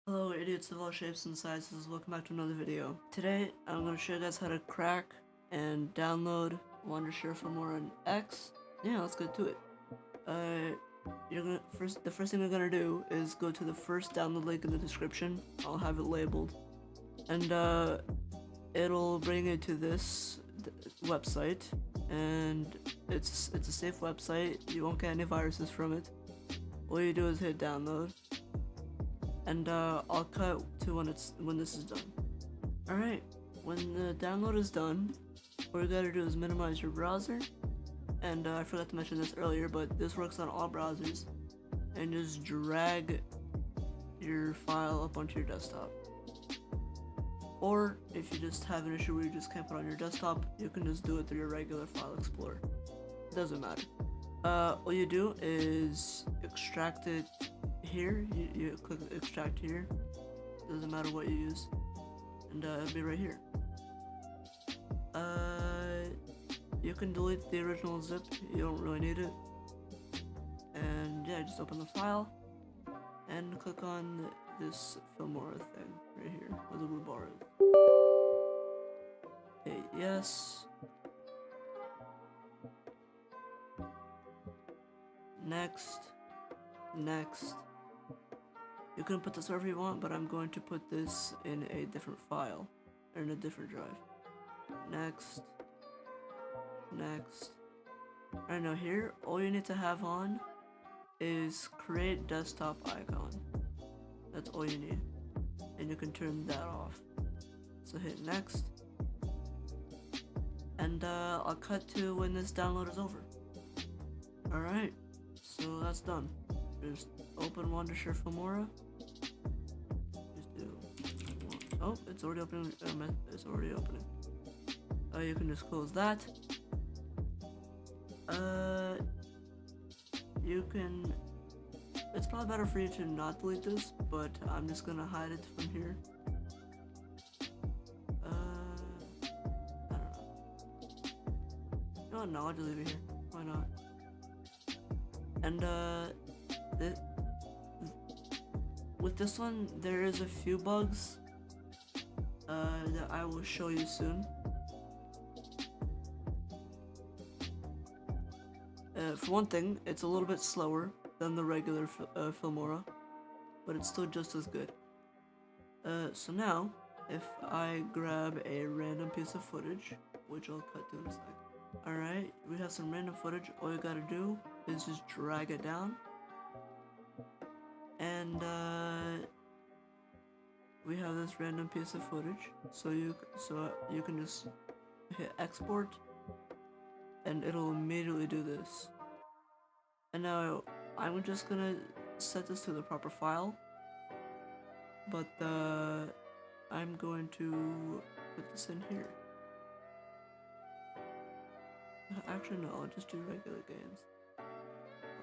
Hello idiots of all shapes and sizes, welcome back to another video. Today I'm going to show you guys how to crack and download Wondershare Filmora on X. Yeah, let's get to it. The first thing you're gonna do is go to the first download link in the description. I'll have it labeled. And it'll bring you to this website, and it's a safe website. You won't get any viruses from it. All you do is hit download, and I'll cut to when this is done. Alright, when the download is done, what you gotta do is minimize your browser, and I forgot to mention this earlier, but this works on all browsers, and just drag your file up onto your desktop. Or if you just have an issue where you just can't put it on your desktop, you can just do it through your regular file explorer. It doesn't matter. All you do is extract it here. You click extract here. Doesn't matter what you use, and it'll be right here. You can delete the original zip. You don't really need it. And yeah, just open the file and click on this Filmora thing right here, where the blue bar is. Hit yes. Next. Next. You can put this wherever you want, but I'm going to put this in a different file, or in a different drive. Next. Next. Right now here, all you need to have on is create desktop icon. That's all you need. And you can turn that off. So hit next. And I'll cut to when this download is over. Alright, so that's done. Just open Wondershare Filmora. Just do oh, it's already opening. It's already opening. You can just close that. You can. It's probably better for you to not delete this, but I'm just gonna hide it from here. I don't know. No, I'll just leave it here. Why not? And with this one, there is a few bugs that I will show you soon. For one thing, it's a little bit slower than the regular Filmora, but it's still just as good. So now, if I grab a random piece of footage, which I'll cut to in a sec. Alright, we have some random footage. All you gotta do is just drag it down, and we have this random piece of footage. So you can just hit export, and it'll immediately do this. And now I'm just gonna set this to the proper file, but I'm going to put this in here. Actually, no, I'll just do regular games.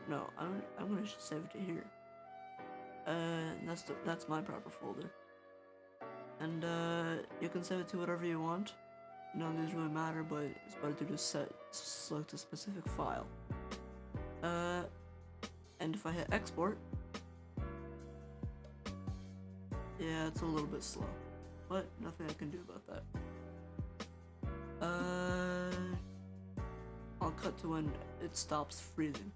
No, I'm gonna save it to here. That's my proper folder. And you can save it to whatever you want. None of these really matter, but it's better to just select a specific file. And if I hit export, yeah, it's a little bit slow, but nothing I can do about that. I'll cut to when it stops freezing.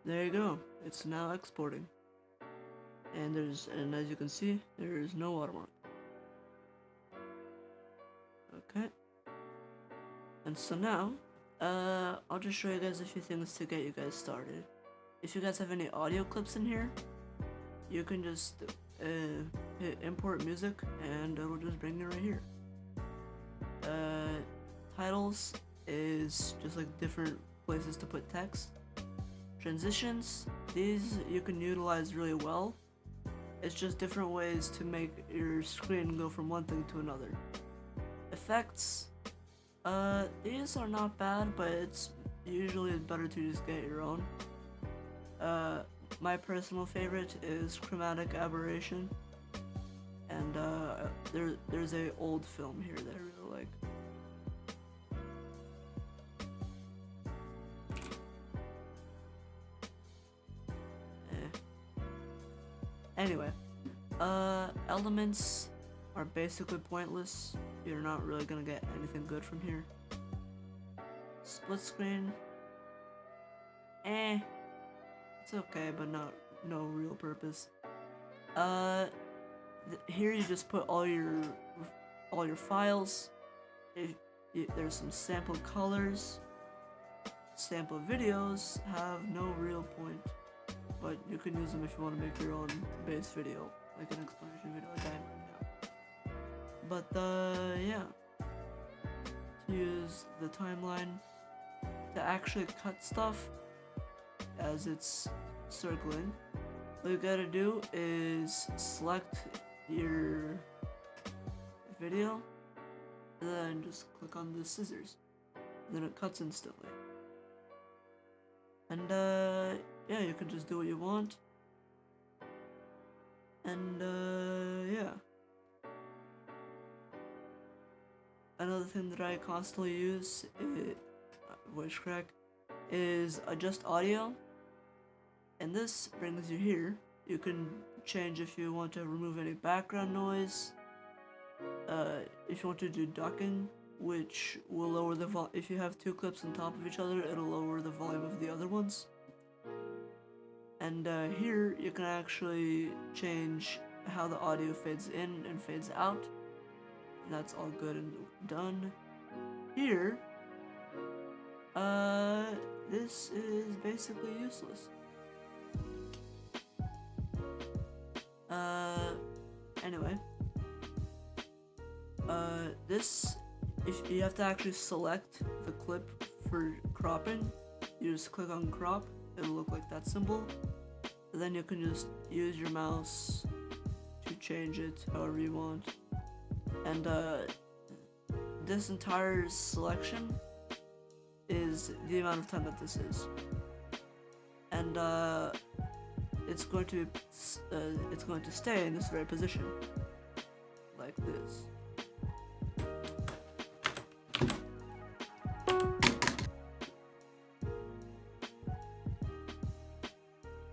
there you go. It's now exporting. And as you can see, there is no watermark. Okay. And so now, I'll just show you guys a few things to get you guys started. If you guys have any audio clips in here, you can just hit import music and it'll just bring it right here. Titles is just like different places to put text. Transitions, these you can utilize really well. It's just different ways to make your screen go from one thing to another. Effects, these are not bad, but it's usually better to just get your own. My personal favorite is chromatic aberration, and there's a old film here that I really like. Anyway, elements are basically pointless. You're not really gonna get anything good from here. Split screen, it's okay, but no real purpose. Here you just put all your files. There's some sample colors. Sample videos have no real point, but you can use them if you want to make your own base video, like an explanation video like I am right now. But yeah, to use the timeline to actually cut stuff as it's circling, all you gotta do is select your video and then just click on the scissors, and then it cuts instantly. And yeah, you can just do what you want. And yeah. Another thing that I constantly use, voice crack, is adjust audio. And this brings you here. You can change if you want to remove any background noise. If you want to do ducking, which will lower the volume. If you have two clips on top of each other, it'll lower the volume of the other ones. And here you can actually change how the audio fades in and fades out. And that's all good and done. Here, this is basically useless. Anyway, this, if you have to actually select the clip for cropping, you just click on crop, it'll look like that symbol, and then you can just use your mouse to change it however you want. And this entire selection is the amount of time that this is, and it's going to stay in this very position, like this.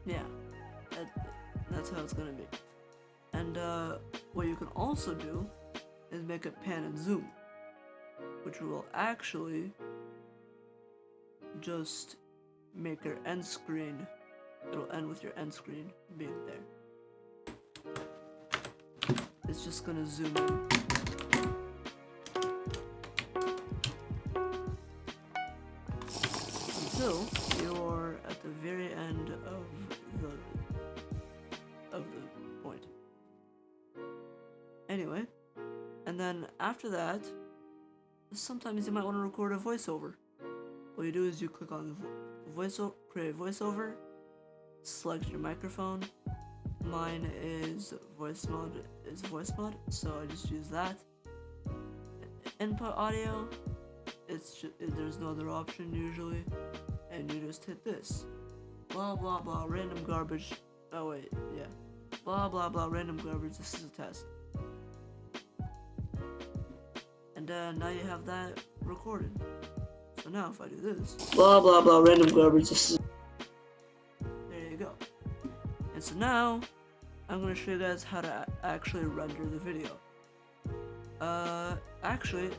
Yeah, that's how it's gonna be. And what you can also do is make it pan and zoom, which will actually just make your end screen. It'll end with your end screen being there. It's just gonna zoom in. Until you're at the very end of the point. Anyway, and then after that, sometimes you might want to record a voiceover. What you do is you click on voiceover, create voiceover, select your microphone. Mine is voice mod, so I just use that. Input audio, there's no other option usually, and you just hit this. Blah blah blah, random garbage. Oh wait, yeah. Blah blah blah, random garbage. This is a test. And now you have that recorded. So now if I do this, blah blah blah, random garbage. There you go. And so now I'm gonna show you guys how to actually render the video. Actually,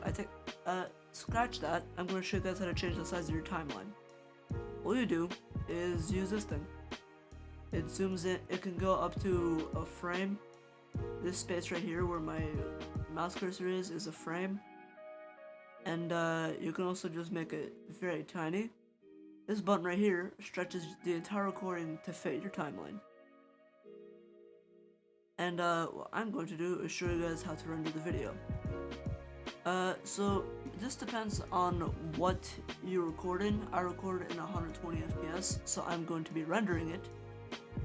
scratch that. I'm gonna show you guys how to change the size of your timeline. All you do is use this thing. it zooms in. It can go up to a frame. This space right here where my mouse cursor is a frame. And you can also just make it very tiny. This button right here stretches the entire recording to fit your timeline. And what I'm going to do is show you guys how to render the video. So this depends on what you record in. I record in 120 FPS, so I'm going to be rendering it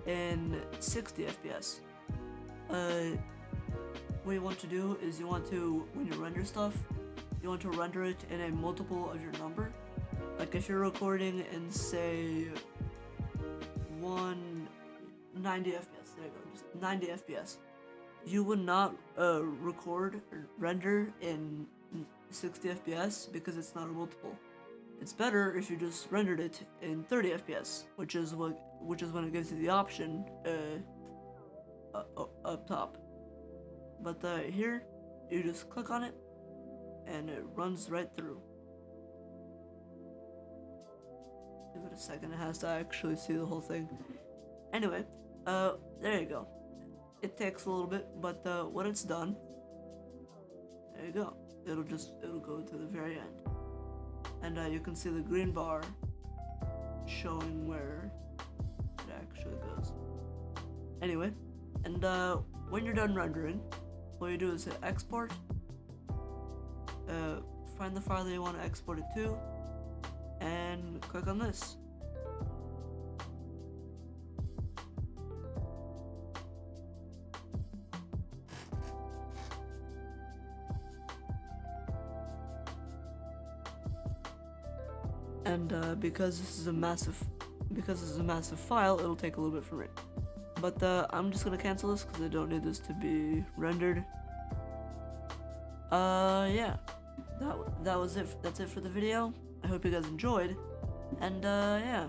in 60 FPS. What you want to do is when you render stuff, you want to render it in a multiple of your number. Like if you're recording in say 190 FPS, there you go, just 90 FPS. You would not record or render in 60 FPS because it's not a multiple. It's better if you just rendered it in 30 FPS, which is when it gives you the option up top. But here, you just click on it, and it runs right through. Give it a second, it has to actually see the whole thing. Anyway, there you go. It takes a little bit, but when it's done, there you go. It'll go to the very end. And you can see the green bar showing where it actually goes. Anyway, and when you're done rendering, what you do is hit export, find the file that you want to export it to, and click on this. And because this is a massive file, it'll take a little bit for me. But I'm just gonna cancel this because I don't need this to be rendered. Yeah, that was it. That's it for the video. I hope you guys enjoyed, and yeah,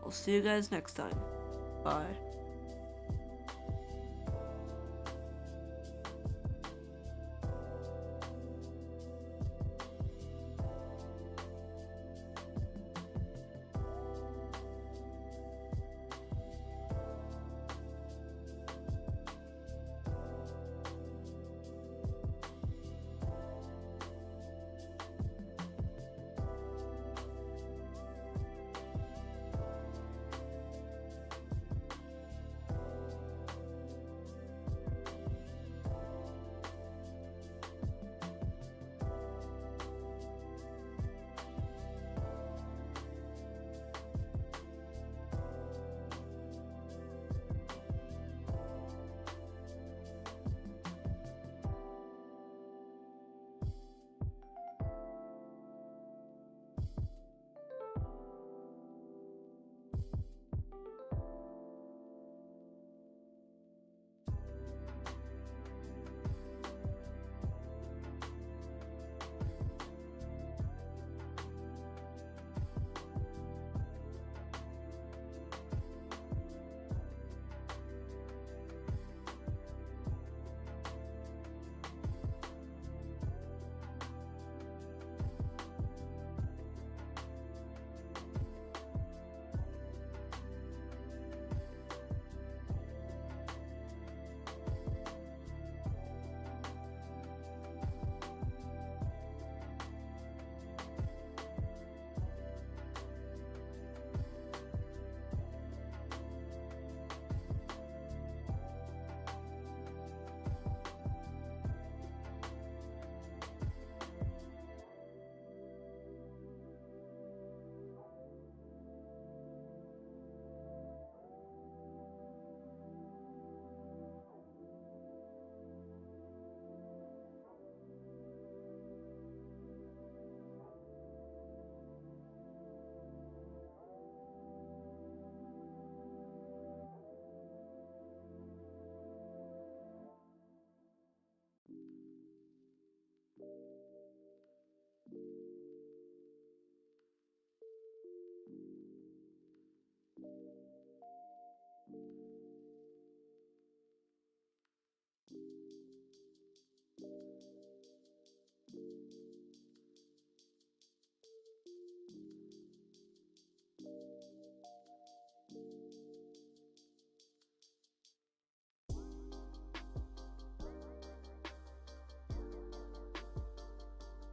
I'll see you guys next time. Bye.